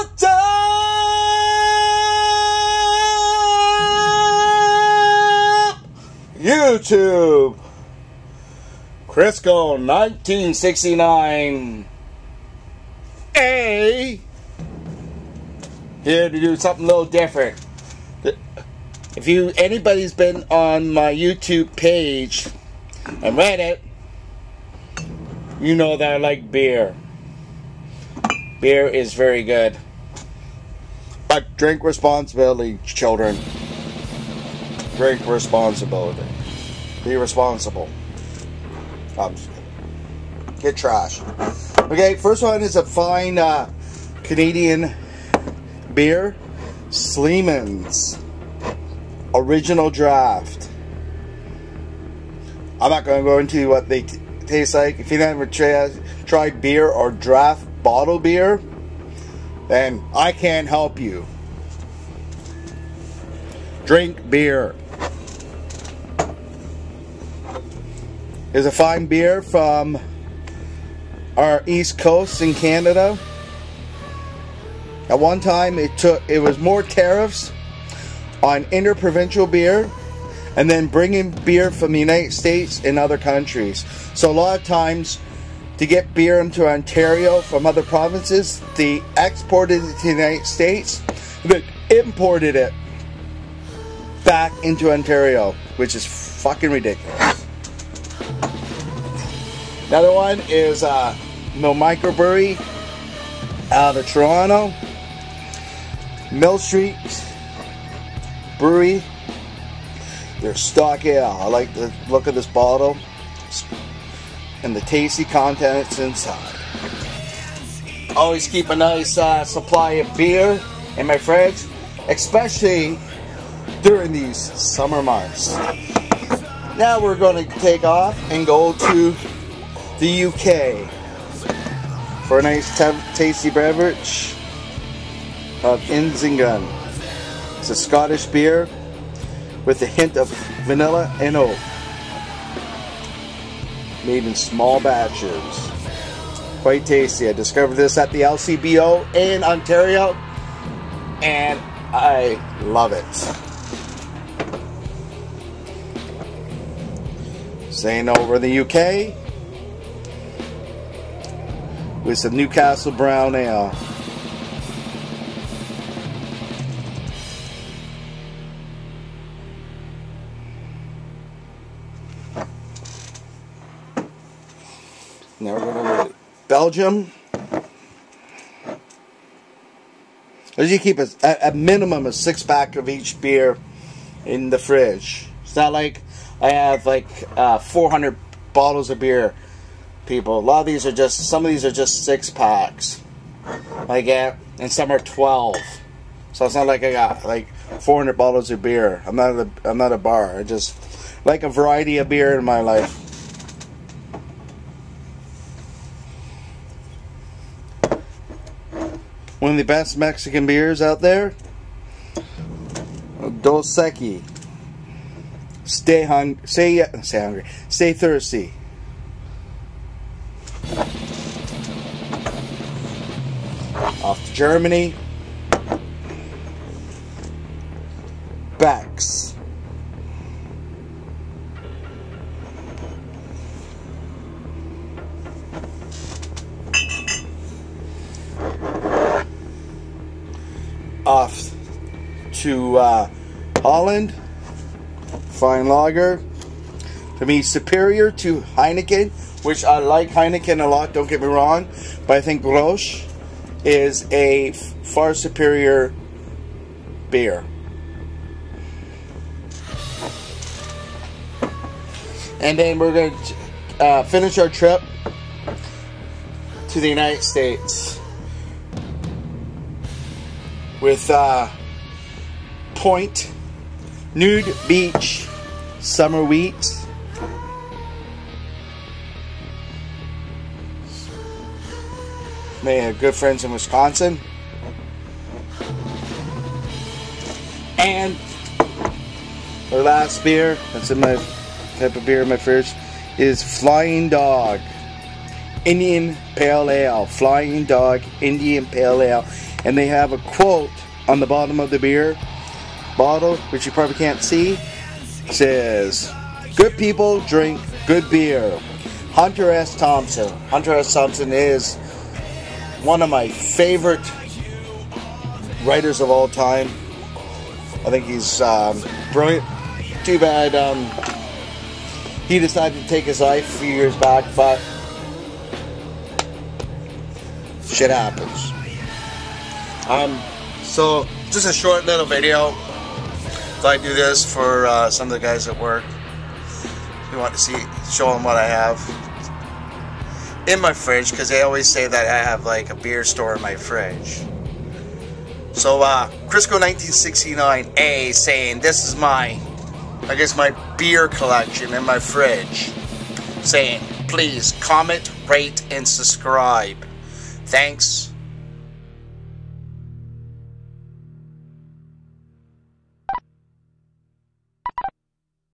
What's up, YouTube? Crisco 1969 A here to do something a little different. If anybody's been on my YouTube page and read it, you know that I like beer. Beer is very good. But drink responsibly, children. Drink responsibility. Be responsible. I'm just kidding. Get trash. Okay, first one is a fine Canadian beer. Sleeman's Original Draft. I'm not going to go into what they taste like. If you never tried beer or draft bottle beer, then I can't help you. Drink beer. It's a fine beer from our East Coast in Canada. At one time, it was more tariffs on interprovincial beer, and then bringing beer from the United States and other countries. So a lot of times, to get beer into Ontario from other provinces, they exported it to the United States, but imported it back into Ontario, which is fucking ridiculous. Another one is No Microbrewery out of Toronto. Mill Street Brewery. Their stock ale. I like the look of this bottle and the tasty contents inside. Always keep a nice supply of beer in my fridge, especially during these summer months. Now we're going to take off and go to the UK for a nice tasty beverage of Inzingun. It's a Scottish beer with a hint of vanilla and oak. Made in small batches. Quite tasty. I discovered this at the LCBO in Ontario, and I love it. Staying over in the UK with some Newcastle Brown Ale. Now we're going to Belgium. As you keep a minimum of 6-pack of each beer in the fridge. It's not like I have like 400 bottles of beer, people. A lot of these are just, some of these are just 6-packs. I get, and some are 12. So it's not like I got like 400 bottles of beer. I'm not a bar. I just like a variety of beer in my life. One of the best Mexican beers out there. Dos Equis. Stay hungry. Stay thirsty. Off to Germany. Beck's. Off to Holland. Fine lager. To me, superior to Heineken, which I like Heineken a lot, don't get me wrong, but I think Roche is a far superior beer. And then we're going to finish our trip to the United States with Point Nude Beach Summer Wheat. May have good friends in Wisconsin. And our last beer, that's in my type of beer in my fridge, is Flying Dog Indian Pale Ale. Flying Dog Indian Pale Ale. and they have a quote on the bottom of the beer bottle, which you probably can't see. It says, "Good people drink good beer." Hunter S. Thompson. Hunter S. Thompson is one of my favorite writers of all time. I think he's brilliant. Too bad he decided to take his life a few years back, but shit happens. So just a short little video. So I do this for some of the guys at work. You want to show them what I have in my fridge, because they always say that I have like a beer store in my fridge. So Crisco 1969A saying this is my beer collection in my fridge, saying please comment, rate, and subscribe. Thanks.